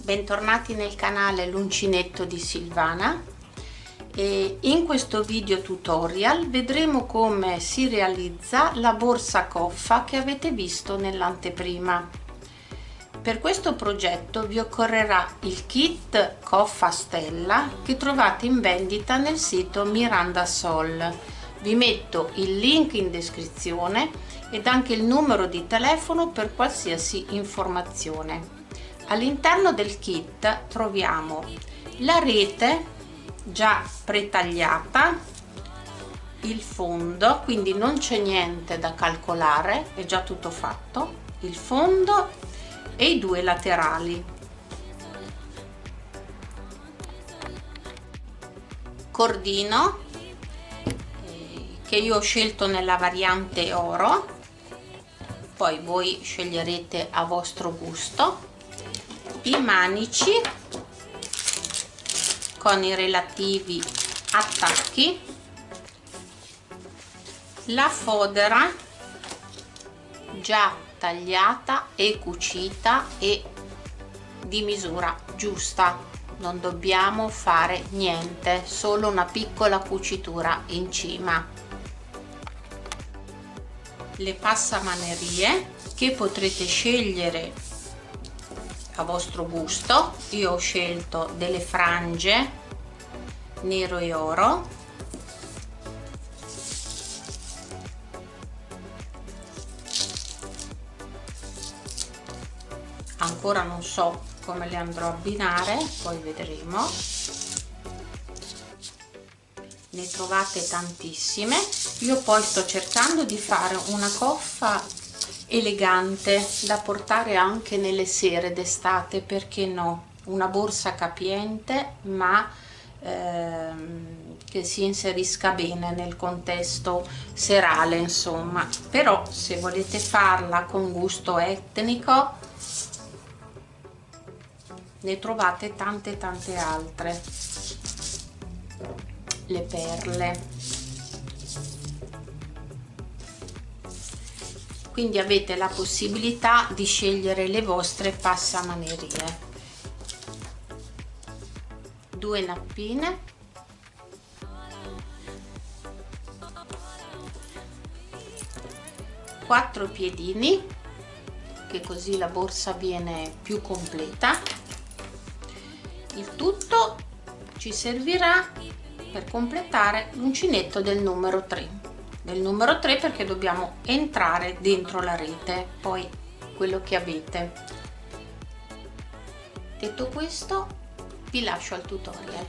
Bentornati nel canale L'Uncinetto di Silvana e in questo video tutorial vedremo come si realizza la borsa coffa che avete visto nell'anteprima. Per questo progetto vi occorrerà il kit coffa stella che trovate in vendita nel sito Mirandasol. Vi metto il link in descrizione ed anche il numero di telefono per qualsiasi informazione. All'interno del kit troviamo la rete già pretagliata, il fondo, quindi non c'è niente da calcolare, è già tutto fatto, il fondo e i due laterali. Cordino che io ho scelto nella variante oro, poi voi sceglierete a vostro gusto. I manici con i relativi attacchi, la fodera già tagliata e cucita e di misura giusta, non dobbiamo fare niente, solo una piccola cucitura in cima. Le passamanerie che potrete scegliere a vostro gusto. Io ho scelto delle frange nero e oro, ancora non so come le andrò a abbinare, poi vedremo. Ne trovate tantissime. Io poi sto cercando di fare una coffa elegante da portare anche nelle sere d'estate, perché no, una borsa capiente ma che si inserisca bene nel contesto serale, insomma. Però se volete farla con gusto etnico ne trovate tante altre. Le perle, quindi avete la possibilità di scegliere le vostre passamanerie. 2 nappine, quattro piedini, che così la borsa viene più completa. Il tutto ci servirà per completare l'uncinetto del numero 3. Del numero 3 perché dobbiamo entrare dentro la rete, poi quello che avete. Detto questo, vi lascio al tutorial.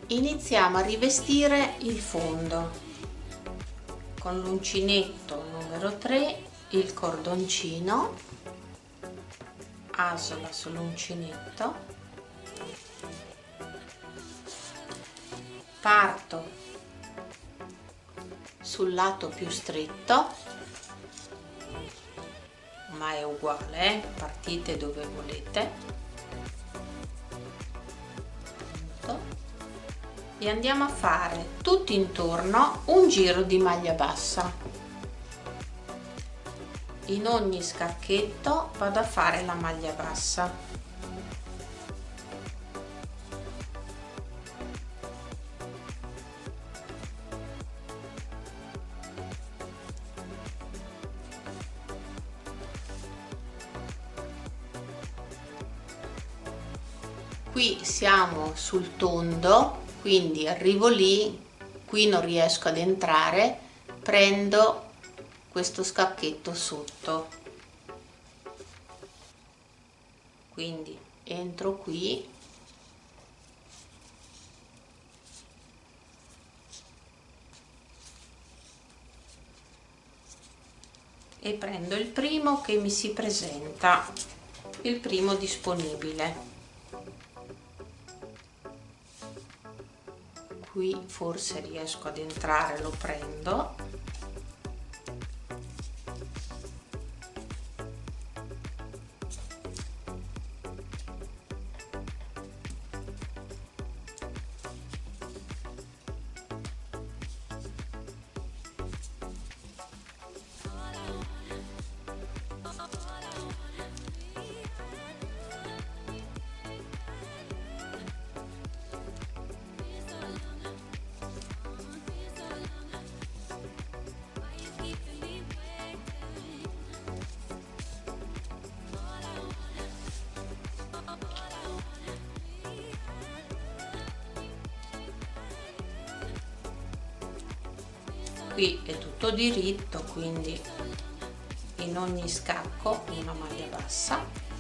Iniziamo a rivestire il fondo con l'uncinetto numero 3, il cordoncino, asola sull'uncinetto, parto sul lato più stretto, ma è uguale, partite dove volete, e andiamo a fare tutto intorno un giro di maglia bassa. In ogni scacchetto vado a fare la maglia bassa. Qui siamo sul tondo, quindi arrivo lì, qui non riesco ad entrare, prendo questo scacchetto sotto, quindi entro qui e prendo il primo che mi si presenta, il primo disponibile. Qui forse riesco ad entrare, lo prendo, qui è tutto diritto, quindi in ogni scacco una maglia bassa.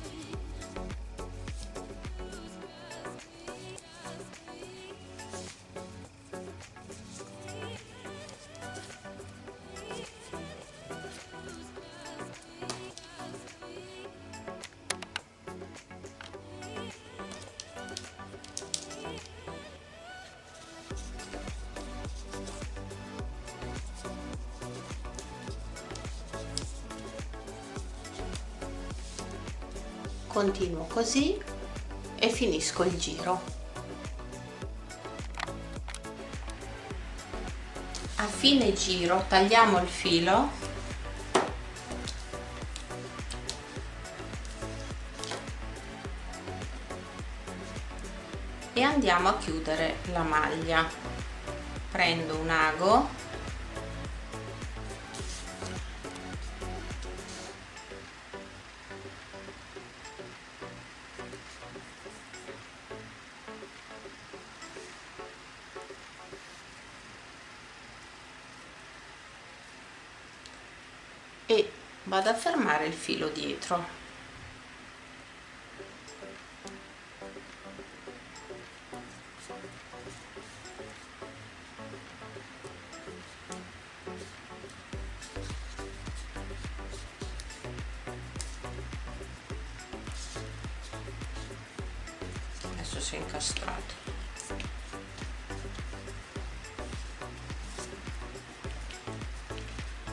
Continuo così e finisco il giro. A fine giro tagliamo il filo e andiamo a chiudere la maglia. Prendo un ago e vado a fermare il filo dietro. Adesso si è incastrato.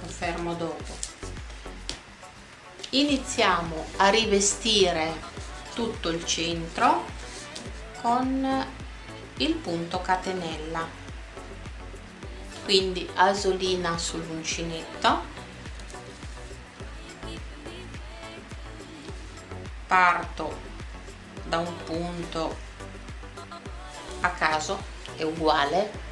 Lo fermo dopo. Iniziamo a rivestire tutto il centro con il punto catenella, quindi asolina sull'uncinetto, parto da un punto a caso, è uguale,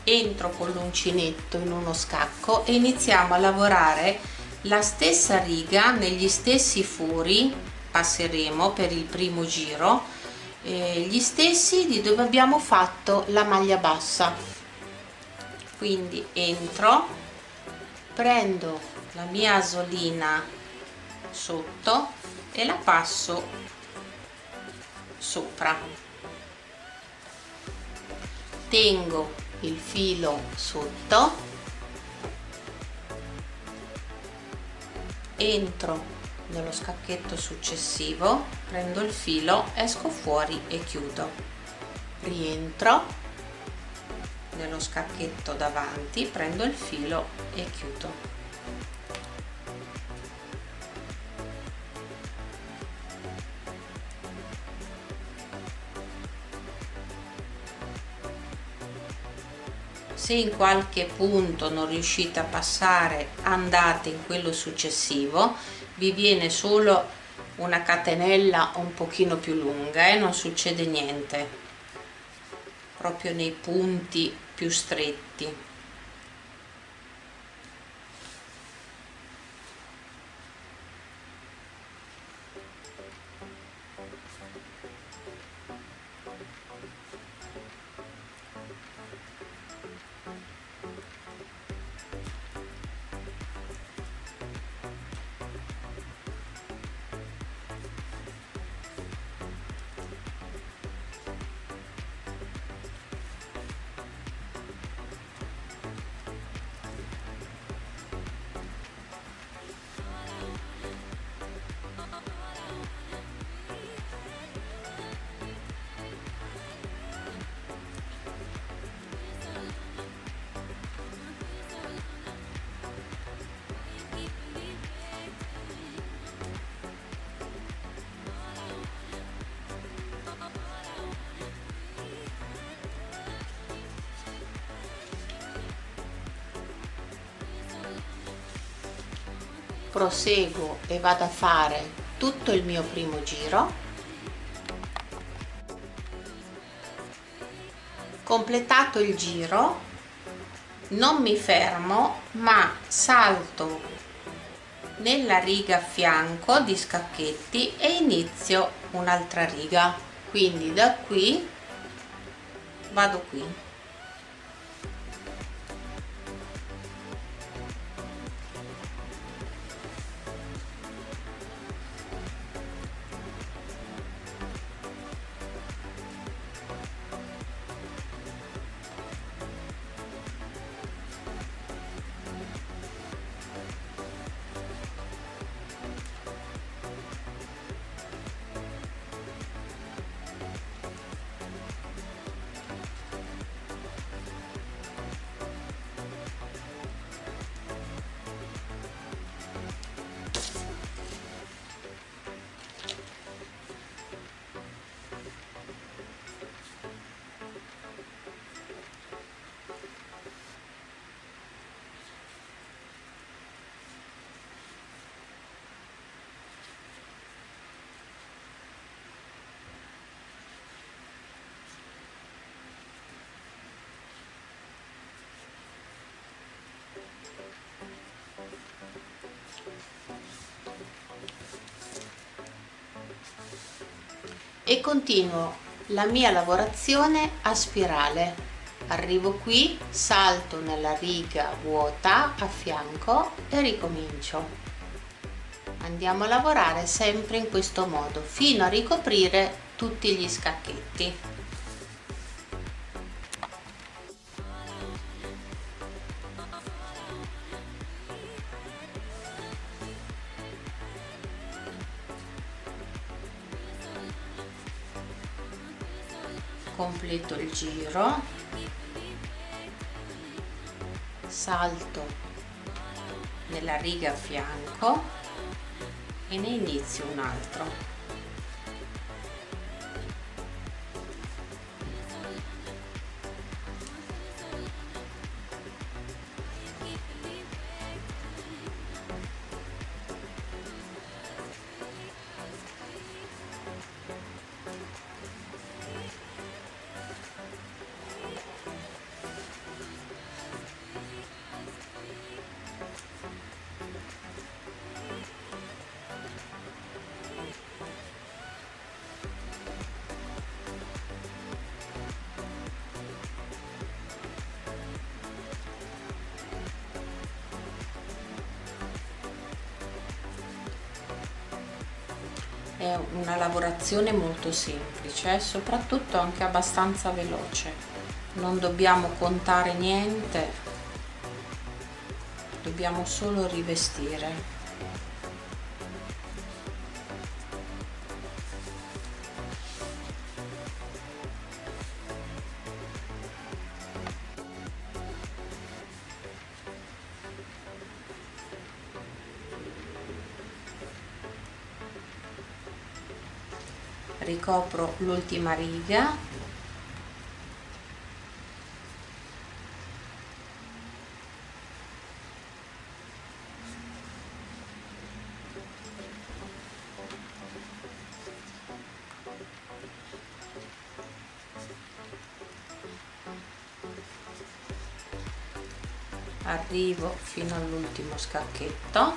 entro con l'uncinetto in uno scacco e iniziamo a lavorare la stessa riga negli stessi fori. Passeremo per il primo giro gli stessi di dove abbiamo fatto la maglia bassa, quindi entro, prendo la mia asolina sotto e la passo sopra, tengo il filo sotto, entro nello scacchetto successivo, prendo il filo, esco fuori e chiudo, rientro nello scacchetto davanti, prendo il filo e chiudo. Se in qualche punto non riuscite a passare, andate in quello successivo, vi viene solo una catenella un pochino più lunga e non succede niente, proprio nei punti più stretti. Proseguo e vado a fare tutto il mio primo giro. Completato il giro, non mi fermo ma salto nella riga a fianco di scacchetti e inizio un'altra riga, quindi da qui vado qui. E continuo la mia lavorazione a spirale. Arrivo qui, salto nella riga vuota a fianco e ricomincio. Andiamo a lavorare sempre in questo modo fino a ricoprire tutti gli scacchetti. Completo il giro, salto nella riga a fianco e ne inizio un altro. È una lavorazione molto semplice, soprattutto anche abbastanza veloce. Non dobbiamo contare niente, dobbiamo solo rivestire. Ricopro l'ultima riga, arrivo fino all'ultimo scacchetto.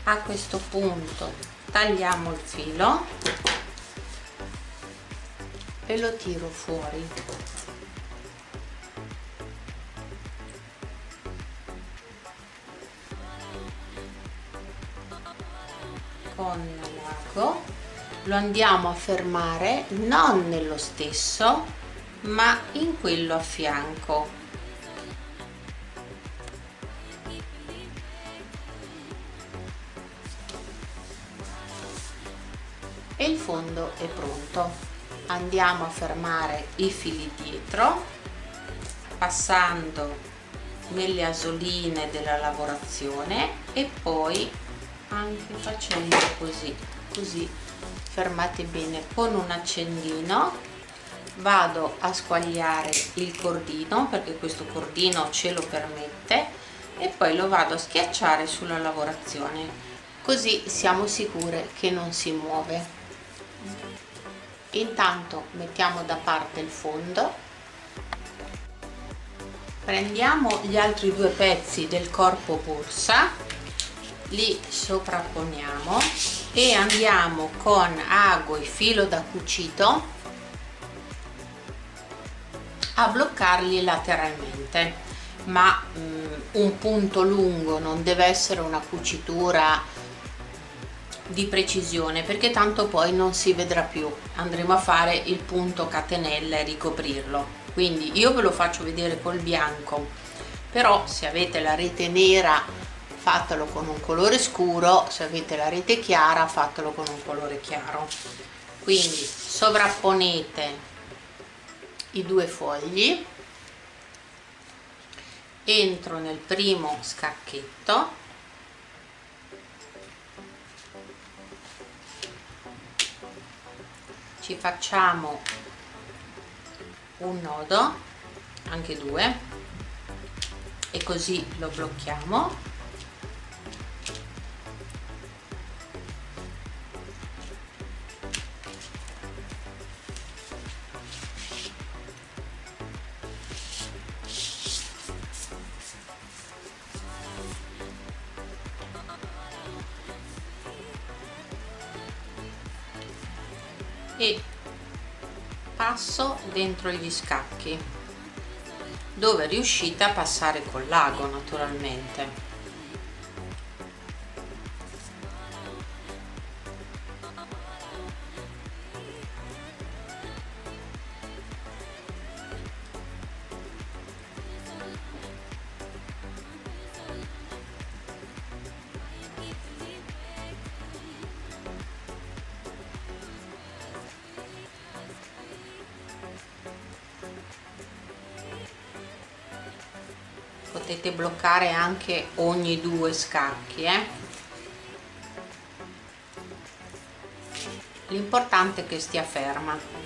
A questo punto tagliamo il filo e lo tiro fuori. Con l'ago lo andiamo a fermare non nello stesso ma in quello a fianco. E il fondo è pronto. Andiamo a fermare i fili dietro passando nelle asoline della lavorazione e poi anche facendo così fermate bene con un accendino. Vado a squagliare il cordino perché questo cordino ce lo permette e poi lo vado a schiacciare sulla lavorazione, così siamo sicure che non si muove. Intanto mettiamo da parte il fondo, prendiamo gli altri due pezzi del corpo borsa, li sovrapponiamo e andiamo con ago e filo da cucito a bloccarli lateralmente, ma un punto lungo, non deve essere una cucitura di precisione, perché tanto poi non si vedrà più, andremo a fare il punto catenella e ricoprirlo. Quindi io ve lo faccio vedere col bianco, però se avete la rete nera fatelo con un colore scuro, se avete la rete chiara fatelo con un colore chiaro. Quindi sovrapponete i due fogli, entro nel primo scacchetto, ci facciamo un nodo, anche due, e così lo blocchiamo. E passo dentro gli scacchi dove riuscite a passare col l'ago, naturalmente. Potete bloccare anche ogni due scacchi, l'importante è che stia ferma.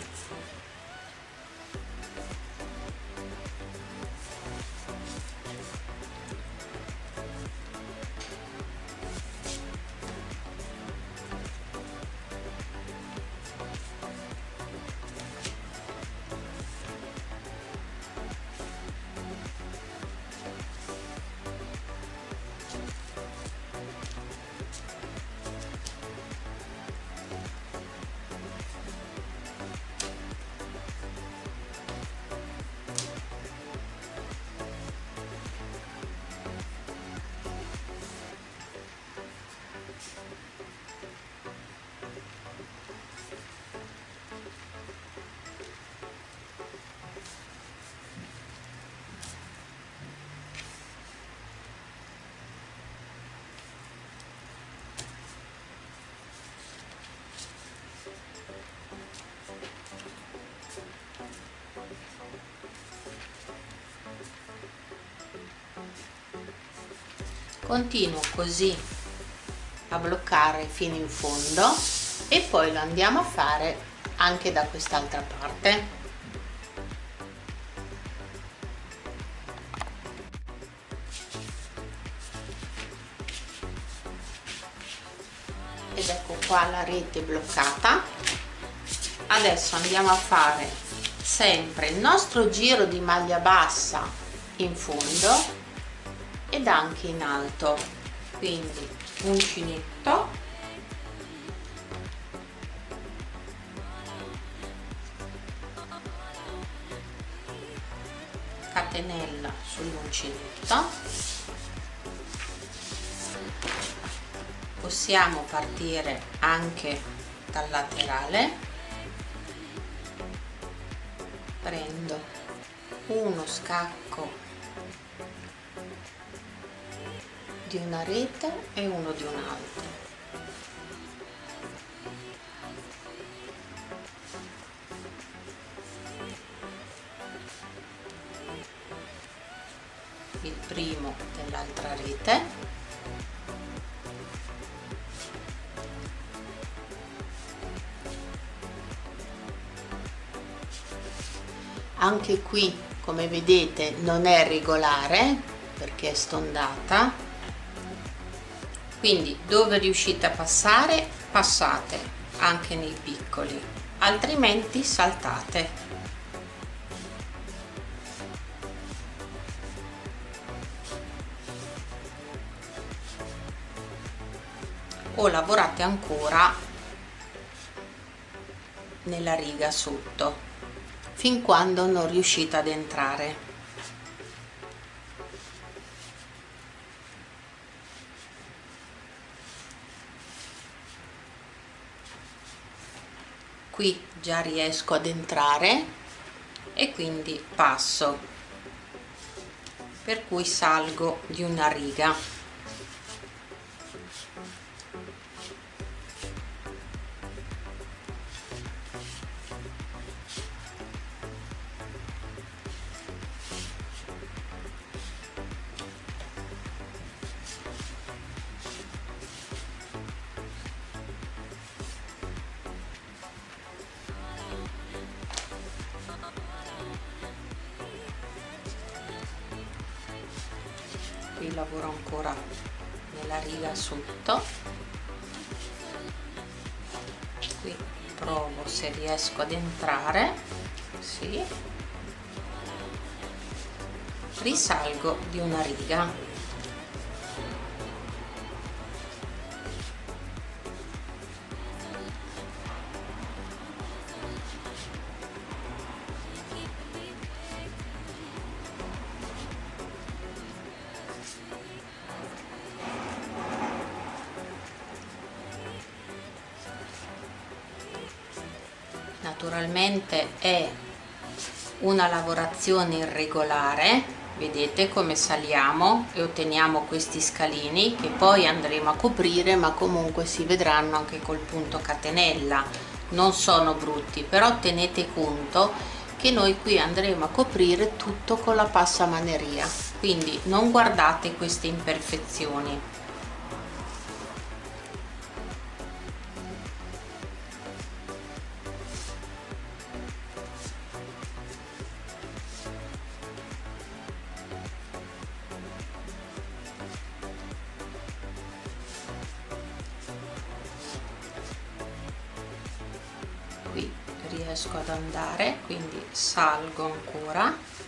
Continuo così a bloccare fino in fondo e poi lo andiamo a fare anche da quest'altra parte. Ed ecco qua la rete bloccata. Adesso andiamo a fare sempre il nostro giro di maglia bassa in fondo ed anche in alto, quindi uncinetto, catenella sull'uncinetto. Possiamo partire anche dal laterale, prendo uno scacco di una rete e uno di un'altra, il primo dell'altra rete, anche qui come vedete non è regolare perché è stondata, quindi dove riuscite a passare passate anche nei piccoli, altrimenti saltate. O lavorate ancora nella riga sotto. fin quando non riuscite ad entrare. Qui già riesco ad entrare e quindi passo, per cui salgo di una riga. Qui lavoro ancora nella riga sotto, qui provo se riesco ad entrare, sì, risalgo di una riga. Naturalmente è una lavorazione irregolare, vedete come saliamo e otteniamo questi scalini che poi andremo a coprire, ma comunque si vedranno anche col punto catenella, non sono brutti, però tenete conto che noi qui andremo a coprire tutto con la passamaneria, quindi non guardate queste imperfezioni. Qui riesco ad andare, quindi salgo ancora,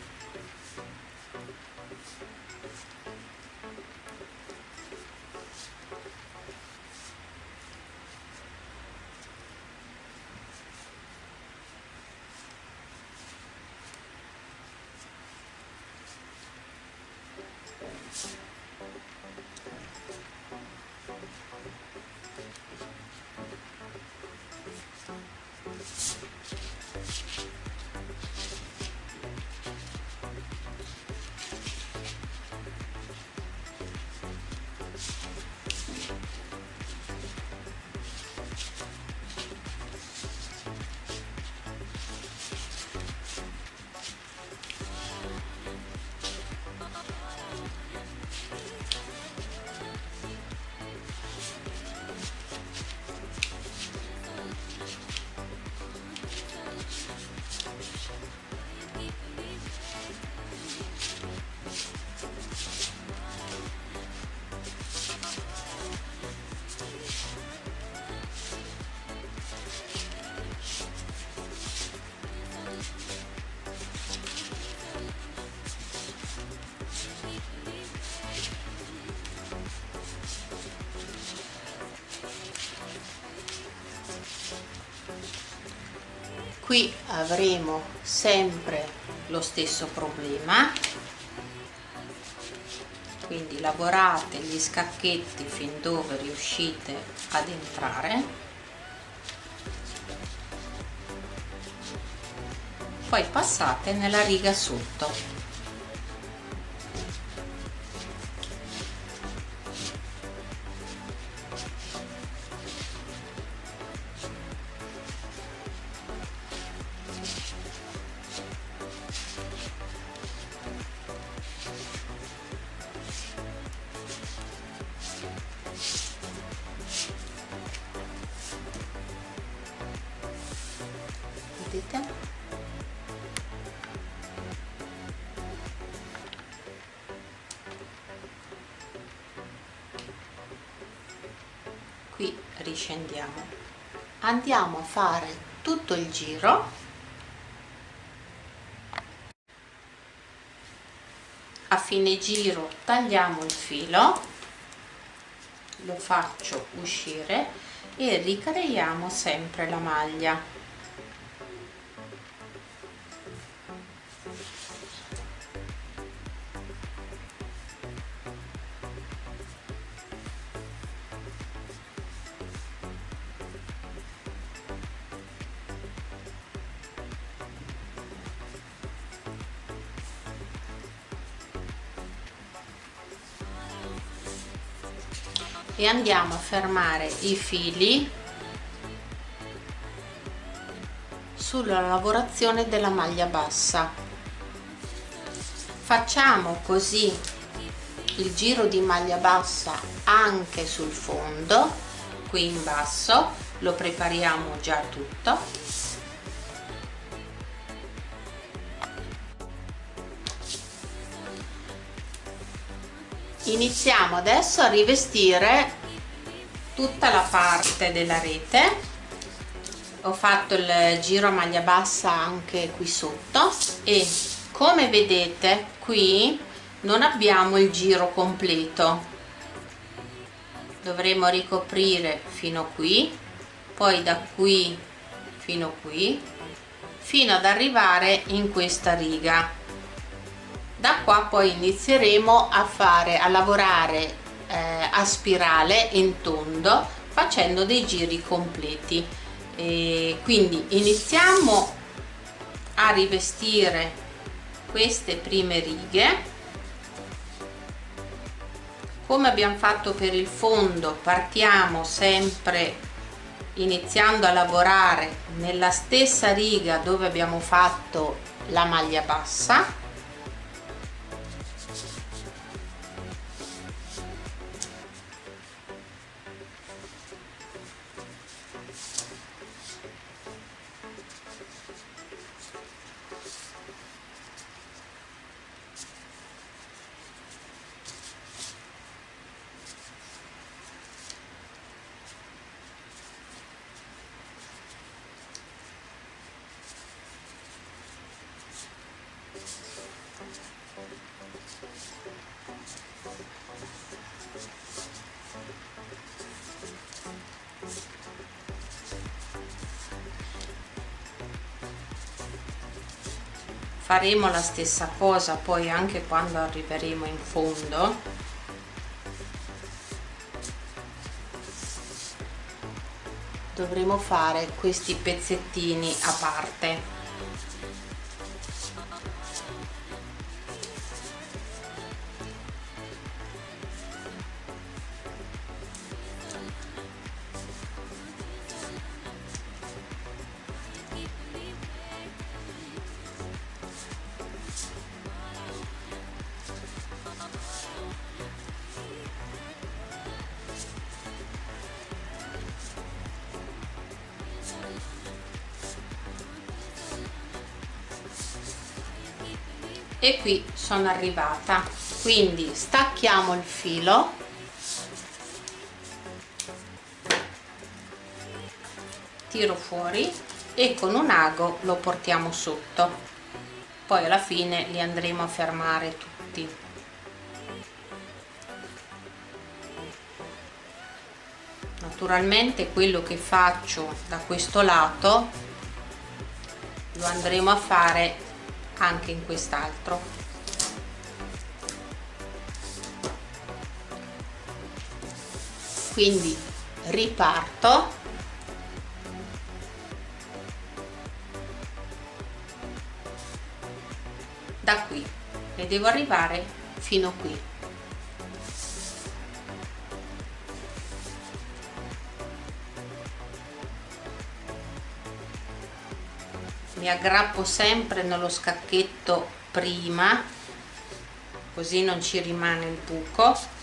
qui avremo sempre lo stesso problema, quindi lavorate gli scacchetti fin dove riuscite ad entrare, poi passate nella riga sotto. Vedete? Qui riscendiamo, andiamo a fare tutto il giro, a fine giro tagliamo il filo, lo faccio uscire e ricreiamo sempre la maglia. e andiamo a fermare i fili sulla lavorazione della maglia bassa. Facciamo così il giro di maglia bassa anche sul fondo, qui in basso, lo prepariamo già tutto. Iniziamo adesso a rivestire tutta la parte della rete. Ho fatto il giro a maglia bassa anche qui sotto e come vedete qui non abbiamo il giro completo, dovremo ricoprire fino qui, poi da qui fino qui, fino ad arrivare in questa riga. Da qua poi inizieremo a lavorare a spirale in tondo facendo dei giri completi. E quindi iniziamo a rivestire queste prime righe. Come abbiamo fatto per il fondo, partiamo sempre iniziando a lavorare nella stessa riga dove abbiamo fatto la maglia bassa. Faremo la stessa cosa poi anche quando arriveremo in fondo. Dovremo fare questi pezzettini a parte. E qui sono arrivata, quindi stacchiamo il filo, tiro fuori e con un ago lo portiamo sotto, poi alla fine li andremo a fermare tutti. Naturalmente quello che faccio da questo lato lo andremo a fare anche in quest'altro. Quindi riparto da qui e devo arrivare fino qui. Mi aggrappo sempre nello scacchetto prima, così non ci rimane il buco.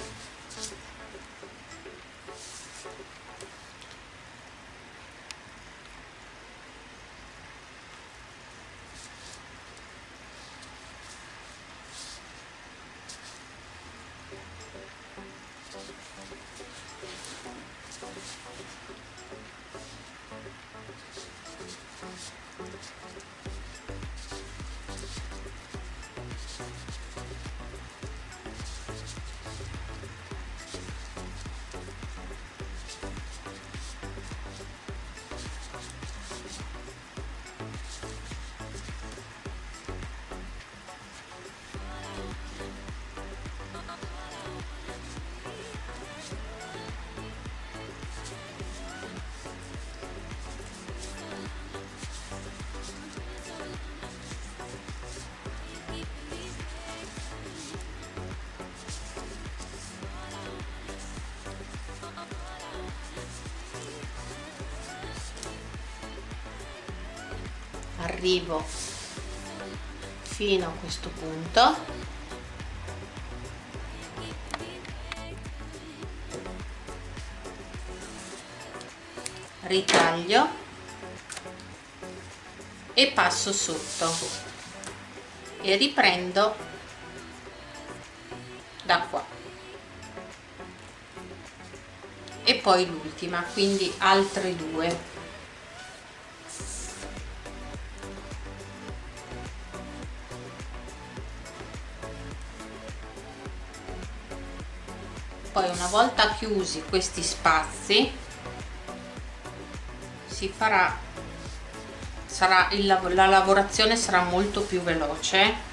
arrivo fino a questo punto, ritaglio e passo sotto e riprendo da qua e poi l'ultima, quindi altre due. Poi una volta chiusi questi spazi si farà, la lavorazione sarà molto più veloce.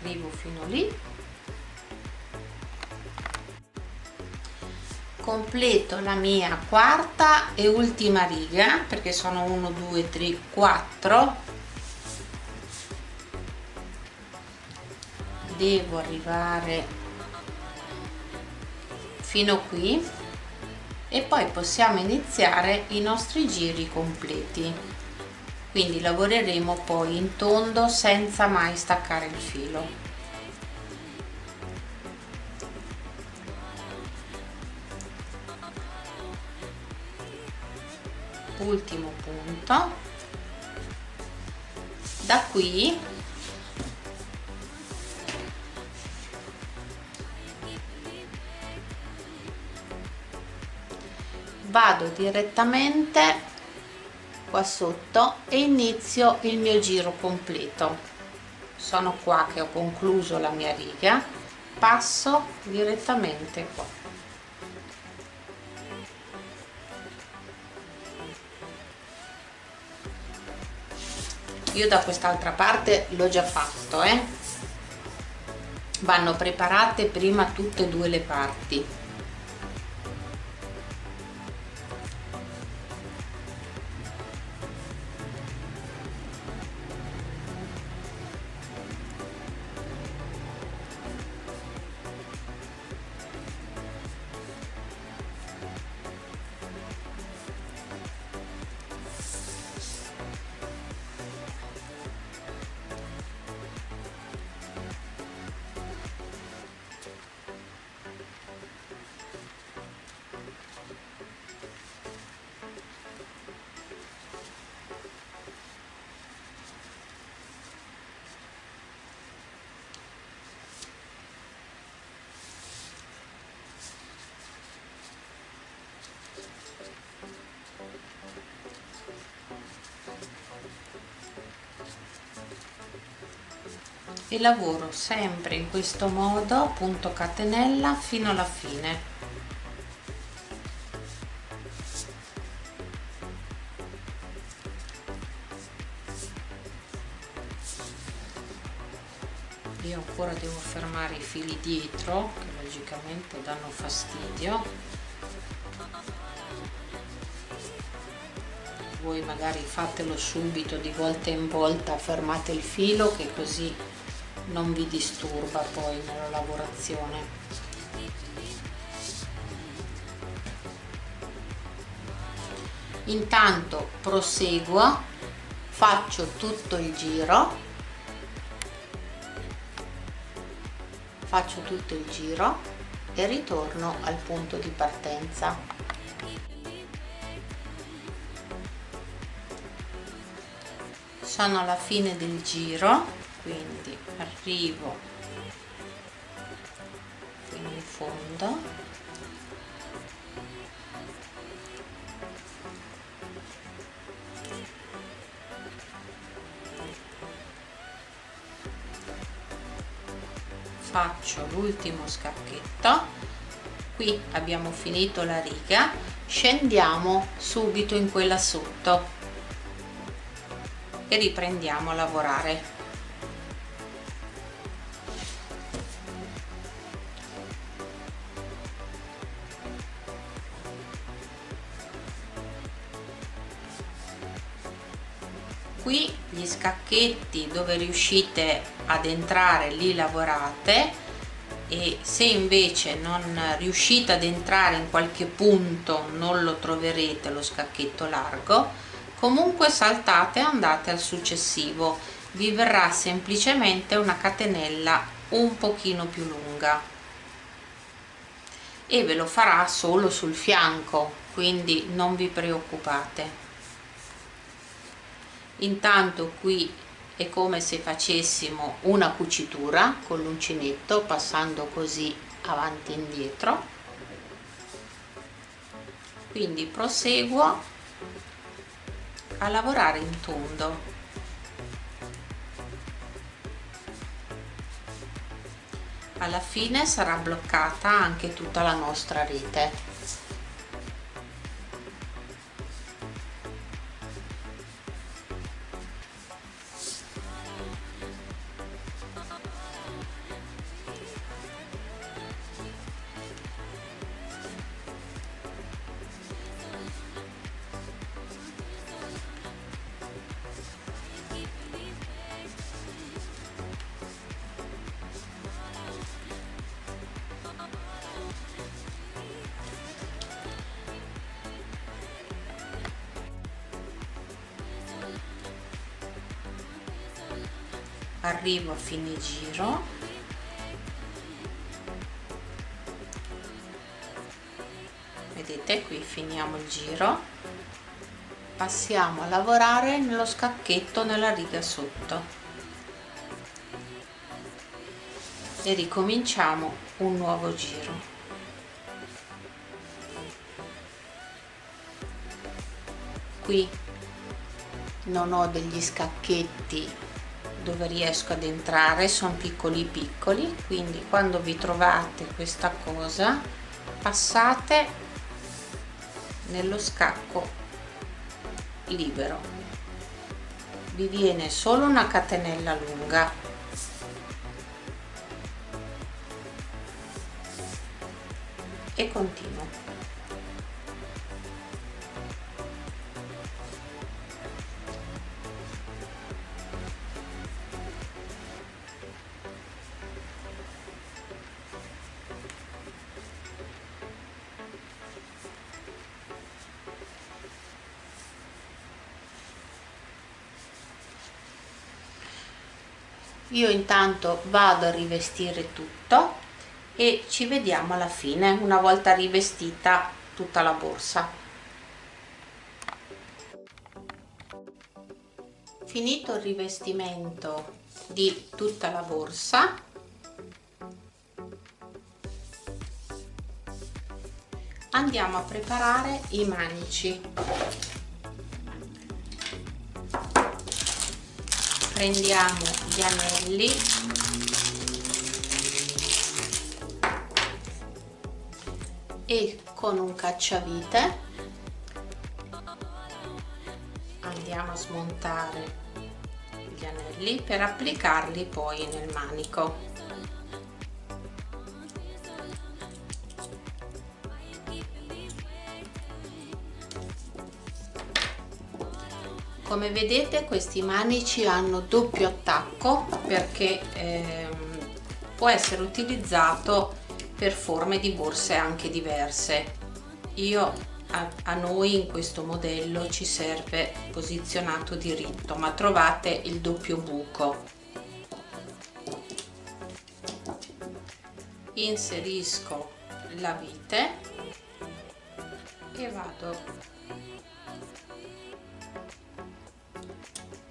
Arrivo fino lì, completo la mia quarta e ultima riga, perché sono 1 2 3 4, devo arrivare fino qui e poi possiamo iniziare i nostri giri completi. Quindi lavoreremo poi in tondo senza mai staccare il filo. Ultimo punto. Da qui vado direttamente qua sotto e inizio il mio giro completo. Sono qua che ho concluso la mia riga, passo direttamente qua. Io da quest'altra parte l'ho già fatto, vanno preparate prima tutte e due le parti. E lavoro sempre in questo modo, punto catenella fino alla fine. Io ancora devo fermare i fili dietro che logicamente danno fastidio. Voi magari fatelo subito, di volta in volta fermate il filo, che così non vi disturba poi nella lavorazione. Intanto proseguo, faccio tutto il giro, e ritorno al punto di partenza. Sono alla fine del giro, quindi arrivo fino in fondo, faccio l'ultimo scacchetto, qui abbiamo finito la riga, scendiamo subito in quella sotto e riprendiamo a lavorare. Qui gli scacchetti dove riuscite ad entrare li lavorate, e se invece non riuscite ad entrare in qualche punto non lo troverete lo scacchetto largo, comunque saltate e andate al successivo, vi verrà semplicemente una catenella un pochino più lunga e ve lo farà solo sul fianco, quindi non vi preoccupate. Intanto qui è come se facessimo una cucitura con l'uncinetto, passando così avanti e indietro, quindi proseguo a lavorare in tondo. Alla fine sarà bloccata anche tutta la nostra rete. Arrivo a fine giro, vedete, qui finiamo il giro, passiamo a lavorare nello scacchetto nella riga sotto e ricominciamo un nuovo giro. Qui non ho degli scacchetti dove riesco ad entrare, sono piccoli, quindi quando vi trovate questa cosa passate nello scacco libero, vi viene solo una catenella lunga e continuo. Io intanto vado a rivestire tutto e ci vediamo alla fine, una volta rivestita tutta la borsa. Finito il rivestimento di tutta la borsa, andiamo a preparare i manici. Prendiamo gli anelli e con un cacciavite andiamo a smontare gli anelli per applicarli poi nel manico. Come vedete questi manici hanno doppio attacco perché può essere utilizzato per forme di borse anche diverse. A noi in questo modello ci serve posizionato diritto, ma trovate il doppio buco. Inserisco la vite e vado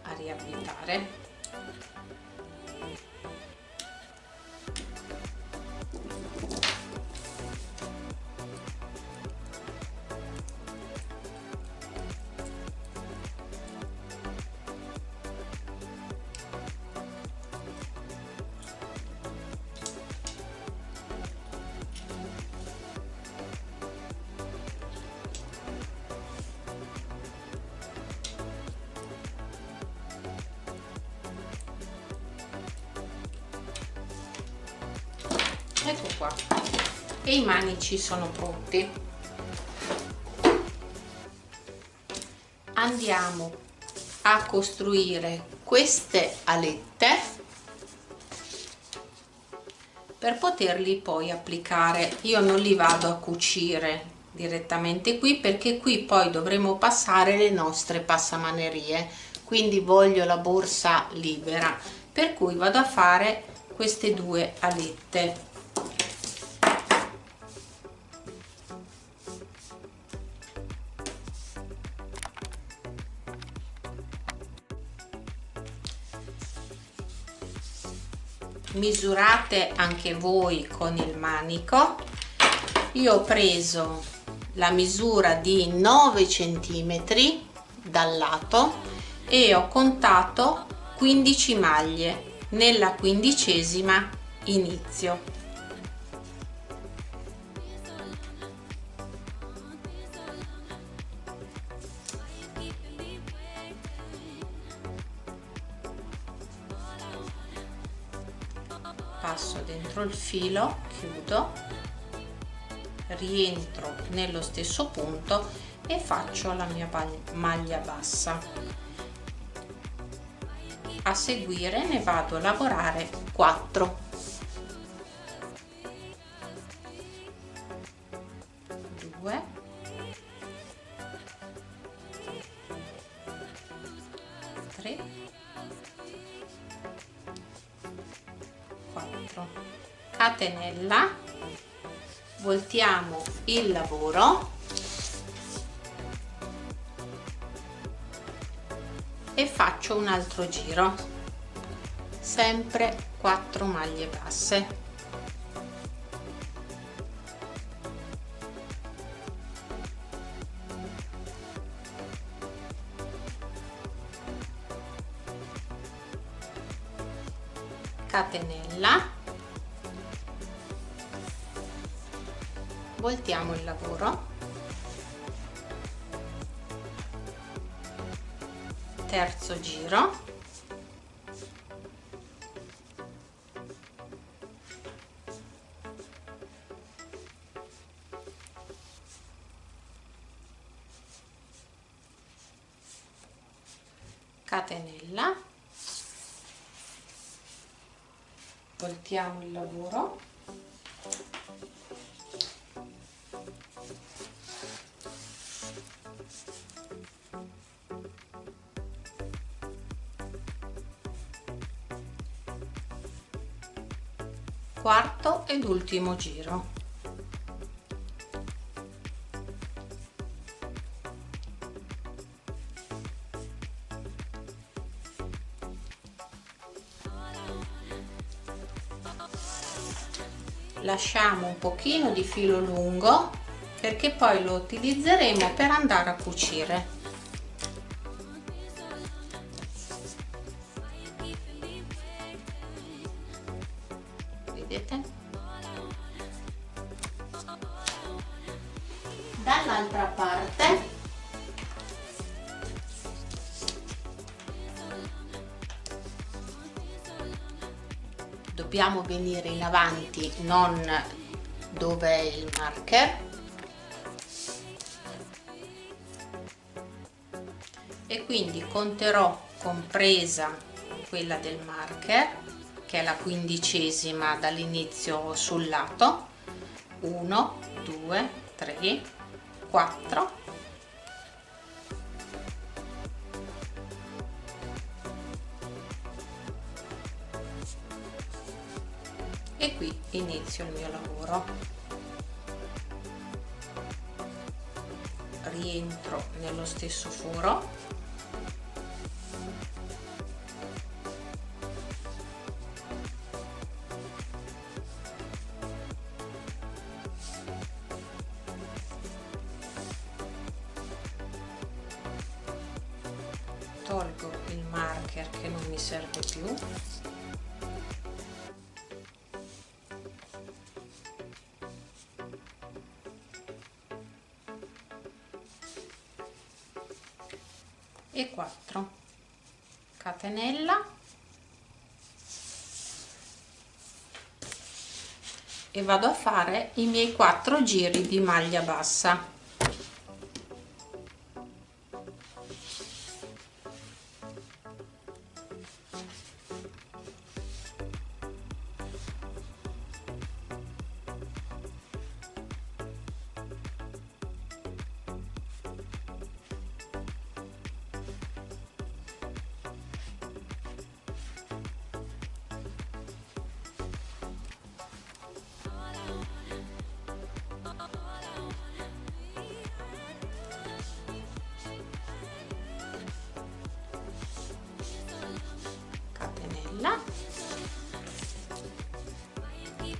a riavvitare. ecco qua, e i manici sono pronti. Andiamo a costruire queste alette per poterli poi applicare. Io non li vado a cucire direttamente qui, perché qui poi dovremo passare le nostre passamanerie, quindi voglio la borsa libera, per cui vado a fare queste due alette. Misurate anche voi con il manico. Io ho preso la misura di 9 centimetri dal lato e ho contato 15 maglie, nella 15ª inizio. Passo dentro il filo, chiudo, rientro nello stesso punto e faccio la mia maglia bassa. A seguire ne vado a lavorare 4. 2, 3, 4. Catenella, voltiamo il lavoro e faccio un altro giro, sempre 4 maglie basse. Catenella, voltiamo il lavoro, terzo giro, catenella, voltiamo il lavoro, quarto ed ultimo giro. Lasciamo un pochino di filo lungo perché poi lo utilizzeremo per andare a cucire. Vedete? Dall'altra parte dobbiamo venire in avanti, non dove è il marker, e quindi conterò compresa quella del marker, che è la 15ª dall'inizio sul lato. 1, 2, 3, 4, e qui inizio il mio lavoro. Rientro nello stesso foro, tolgo il marker che non mi serve più, e 4, catenella, e vado a fare i miei 4 giri di maglia bassa.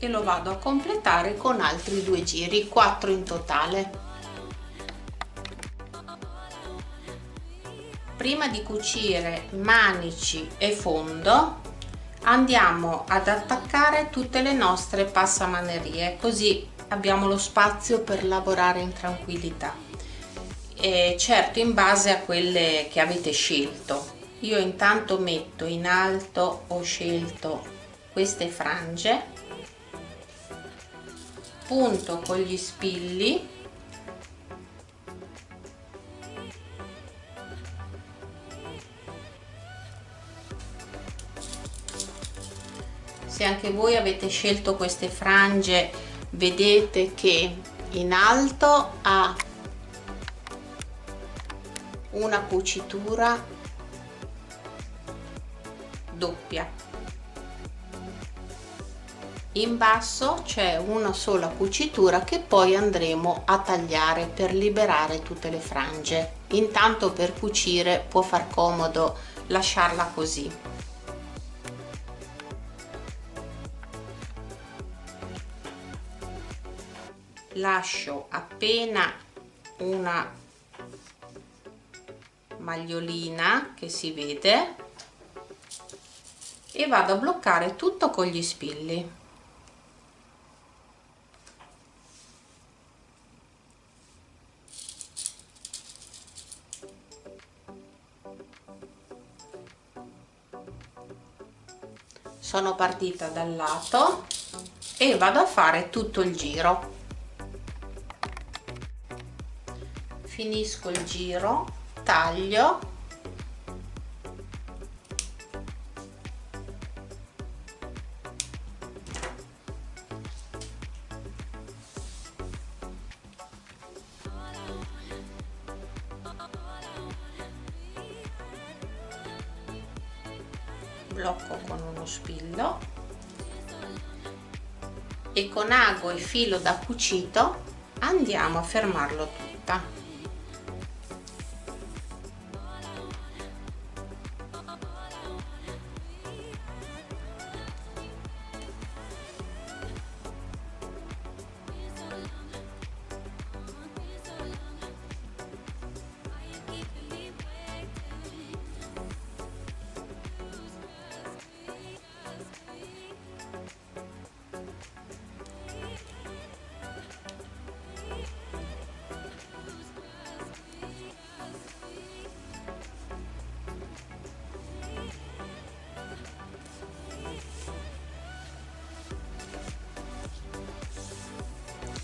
E lo vado a completare con altri 2 giri, 4 in totale. Prima di cucire manici e fondo andiamo ad attaccare tutte le nostre passamanerie, così abbiamo lo spazio per lavorare in tranquillità, e certo in base a quelle che avete scelto. Io intanto metto in alto, ho scelto queste frange, punto con gli spilli, se anche voi avete scelto queste frange vedete che in alto ha una cucitura doppia, in basso c'è una sola cucitura che poi andremo a tagliare per liberare tutte le frange. Intanto per cucire può far comodo lasciarla così. Lascio appena una magliolina che si vede e vado a bloccare tutto con gli spilli. Sono partita dal lato e vado a fare tutto il giro. Finisco il giro, taglio, blocco con uno spillo e con ago e filo da cucito andiamo a fermarlo tutta.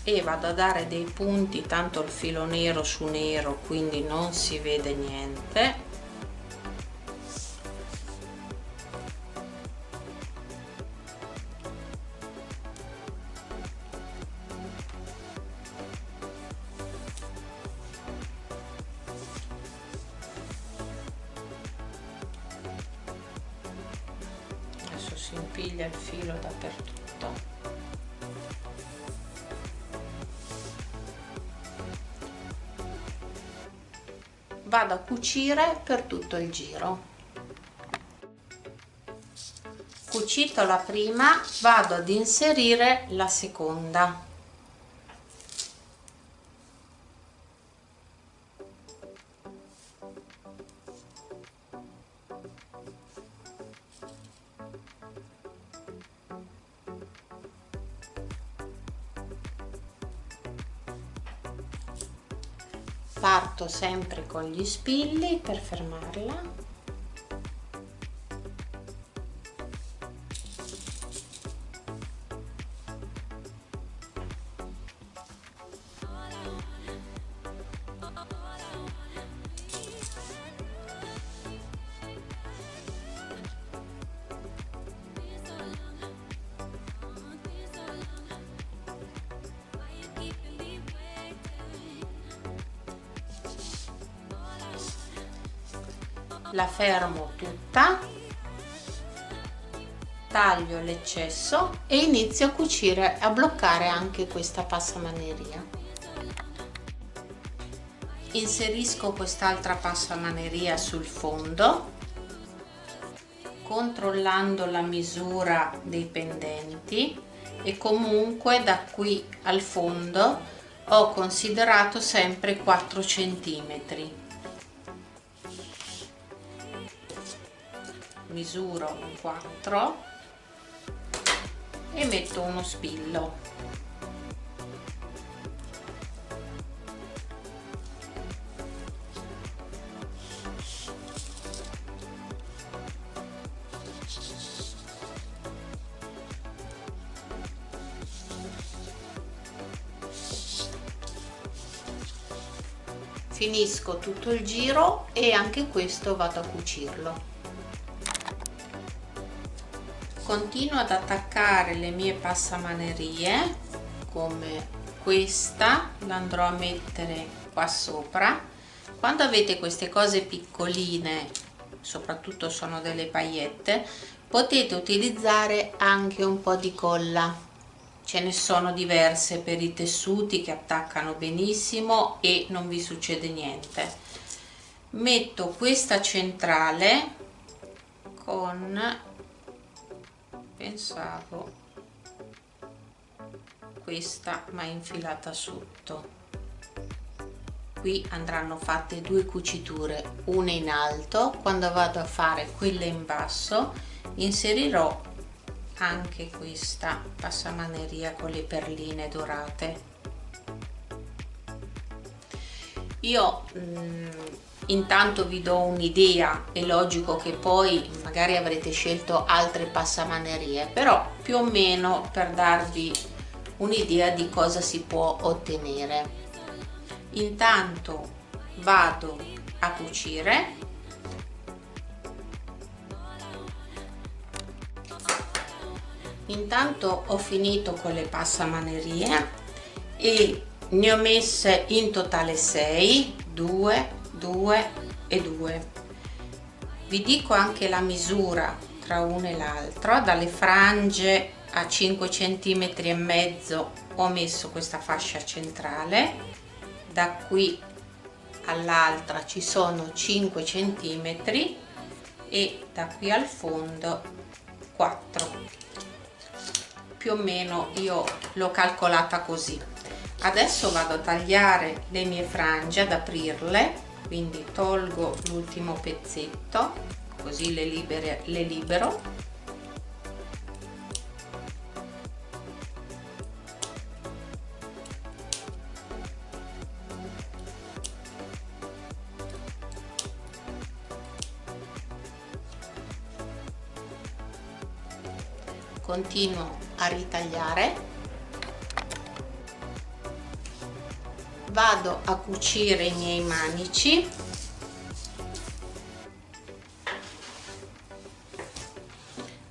E vado a dare dei punti, tanto il filo nero su nero, quindi non si vede niente. Adesso si impiglia il filo dappertutto. Vado a cucire per tutto il giro. Cucito la prima, vado ad inserire la seconda. Parto sempre con gli spilli per fermarla. la fermo tutta, taglio l'eccesso e inizio a cucire, a bloccare anche questa passamaneria. Inserisco quest'altra passamaneria sul fondo, controllando la misura dei pendenti, e comunque da qui al fondo ho considerato sempre 4 centimetri. Misuro 4 e metto uno spillo. Finisco tutto il giro e anche questo vado a cucirlo. Continuo ad attaccare le mie passamanerie, come questa la andrò a mettere qua sopra. Quando avete queste cose piccoline, soprattutto sono delle paillette, potete utilizzare anche un po' di colla. Ce ne sono diverse per i tessuti che attaccano benissimo e non vi succede niente. Metto questa centrale con, pensavo, questa ma infilata sotto. Qui andranno fatte 2 cuciture, una in alto. Quando vado a fare quella in basso inserirò anche questa passamaneria con le perline dorate. Io intanto vi do un'idea, è logico che poi magari avrete scelto altre passamanerie, però più o meno per darvi un'idea di cosa si può ottenere. Intanto vado a cucire. Intanto ho finito con le passamanerie e ne ho messe in totale 6, 2, 2 e 2. Vi dico anche la misura tra una e l'altra. Dalle frange a 5 cm e mezzo ho messo questa fascia centrale, da qui all'altra ci sono 5 cm e da qui al fondo 4. Più o meno io l'ho calcolata così. Adesso vado a tagliare le mie frange, ad aprirle, quindi tolgo l'ultimo pezzetto, così le libero. Continuo a ritagliare, vado a cucire i miei manici.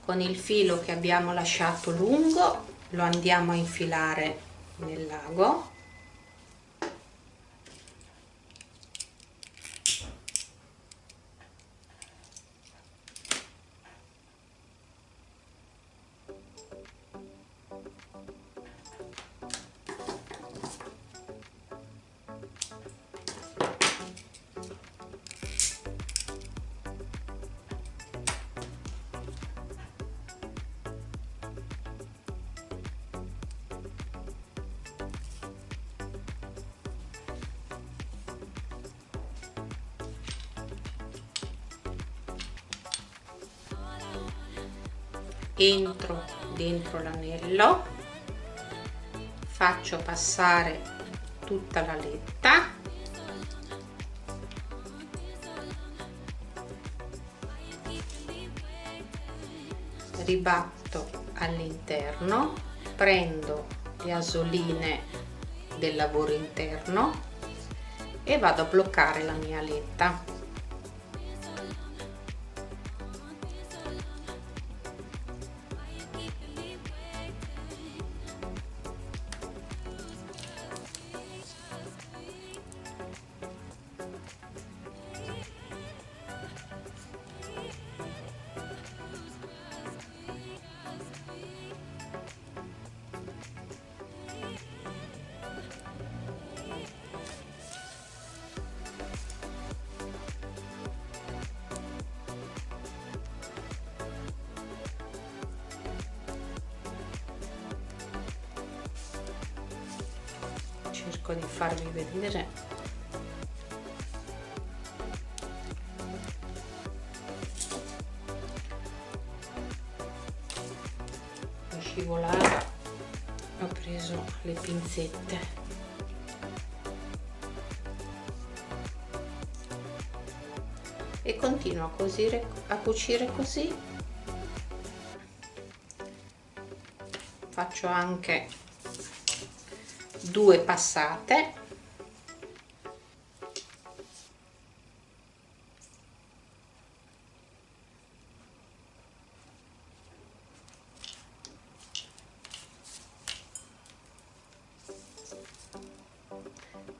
Con il filo che abbiamo lasciato lungo lo andiamo a infilare nel lago. Entro dentro l'anello, faccio passare tutta la letta, ribatto all'interno, prendo le asoline del lavoro interno e vado a bloccare la mia letta. cerco di farvi vedere. Per scivolare ho preso le pinzette. E continuo a cucire così. Faccio anche 2 passate.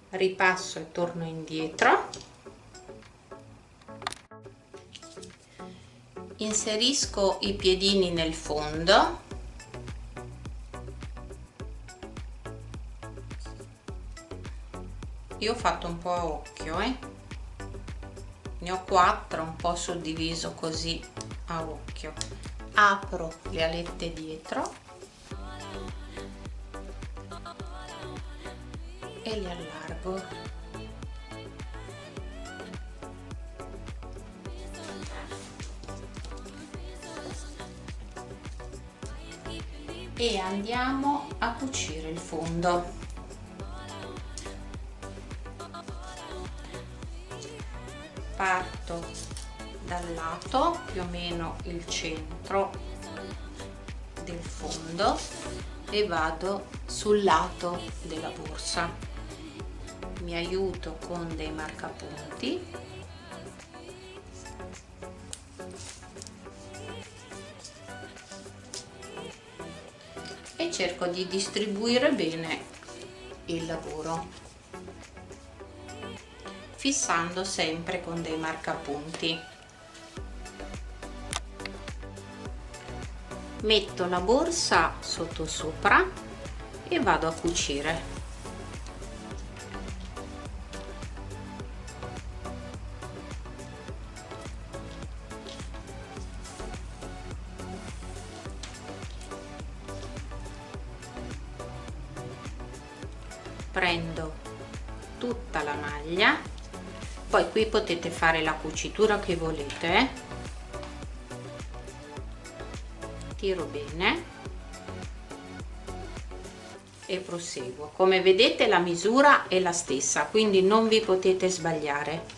Ripasso e torno indietro. Inserisco i piedini nel fondo. Io ho fatto un po' a occhio, ne ho 4, un po' suddiviso così a occhio. Apro le alette dietro e le allargo. E andiamo a cucire il fondo. Parto dal lato, più o meno il centro del fondo, e vado sul lato della borsa. Mi aiuto con dei marcapunti e cerco di distribuire bene il lavoro, fissando sempre con dei marcapunti. Metto la borsa sotto sopra e vado a cucire. Prendo tutta la maglia, poi qui potete fare la cucitura che volete, tiro bene e proseguo. Come vedete la misura è la stessa, quindi non vi potete sbagliare.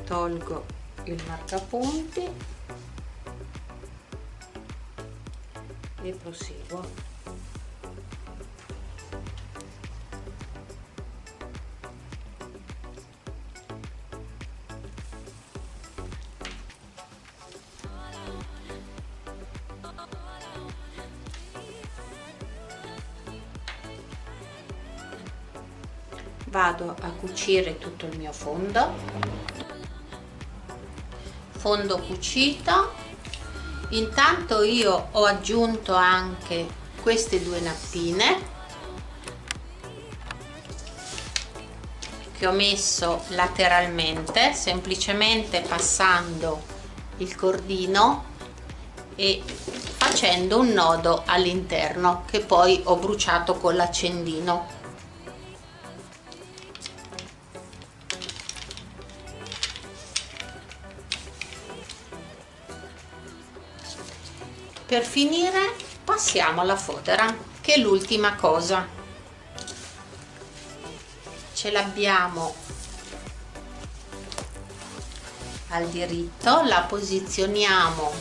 Tolgo il marcapunti e proseguo. Vado a cucire tutto il mio fondo cucito. Intanto io ho aggiunto anche queste 2 nappine che ho messo lateralmente, semplicemente passando il cordino e facendo un nodo all'interno che poi ho bruciato con l'accendino. Per finire passiamo alla fodera, che è l'ultima cosa. Ce l'abbiamo al diritto, la posizioniamo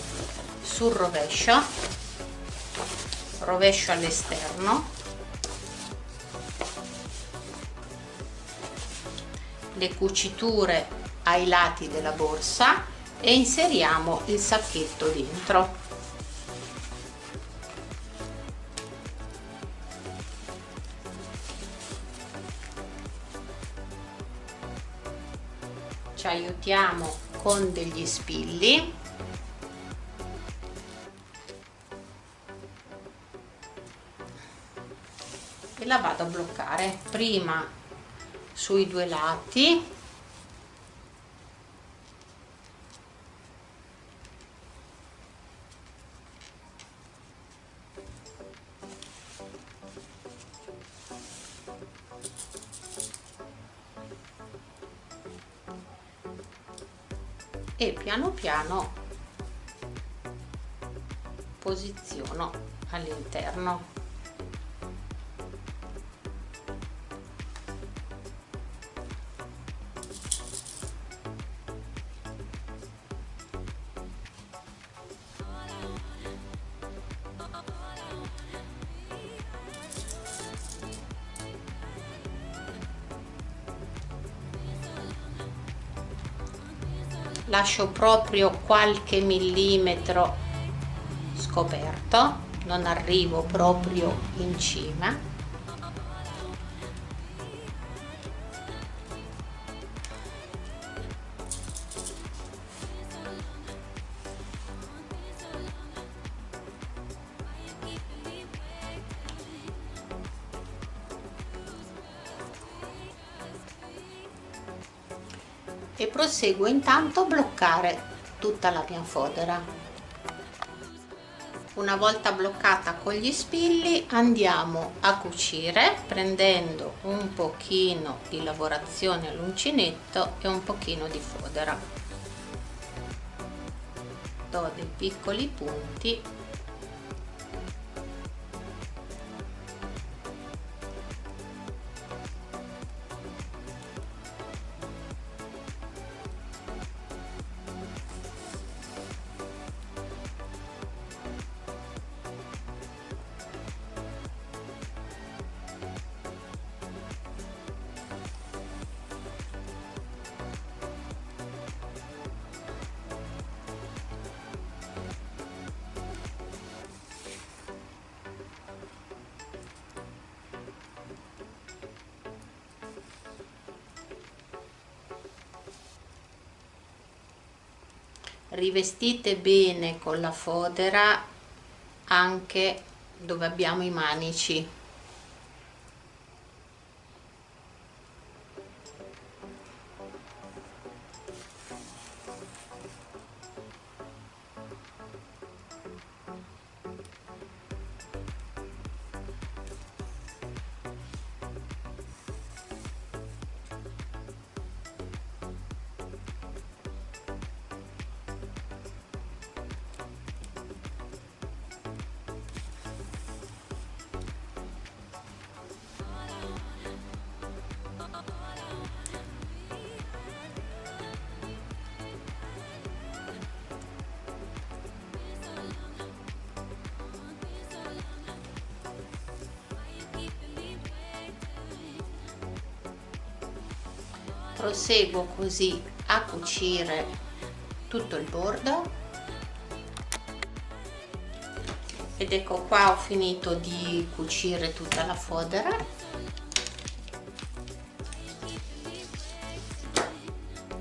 sul rovescio all'esterno, le cuciture ai lati della borsa e inseriamo il sacchetto dentro. Ci aiutiamo con degli spilli la vado a bloccare prima sui due lati, e piano piano posiziono all'interno. Lascio proprio qualche millimetro scoperto, non arrivo proprio in cima. E proseguo intanto a bloccare tutta la mia fodera. Una volta bloccata con gli spilli andiamo a cucire prendendo un pochino di lavorazione all'uncinetto e un pochino di fodera. Do dei piccoli punti rivestite bene con la fodera anche dove abbiamo i manici. Proseguo così a cucire tutto il bordo ed ecco qua, ho finito di cucire tutta la fodera.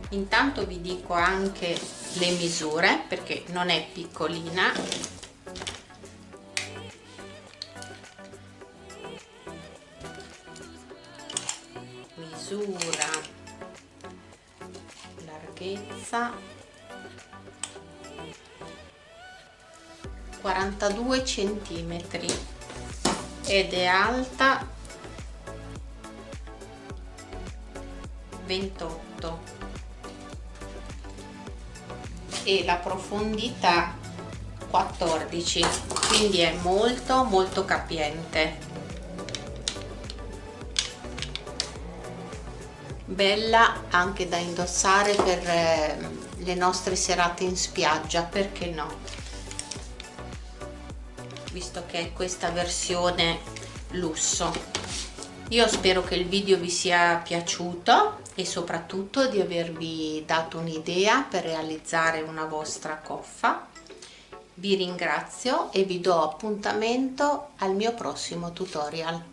Intanto vi dico anche le misure perché non è piccolina. Misura larghezza 42 centimetri ed è alta 28 e la profondità 14, quindi è molto capiente. Bella anche da indossare per le nostre serate in spiaggia, perché no, visto che è questa versione lusso. Io spero che il video vi sia piaciuto e soprattutto di avervi dato un'idea per realizzare una vostra coffa. Vi ringrazio e vi do appuntamento al mio prossimo tutorial.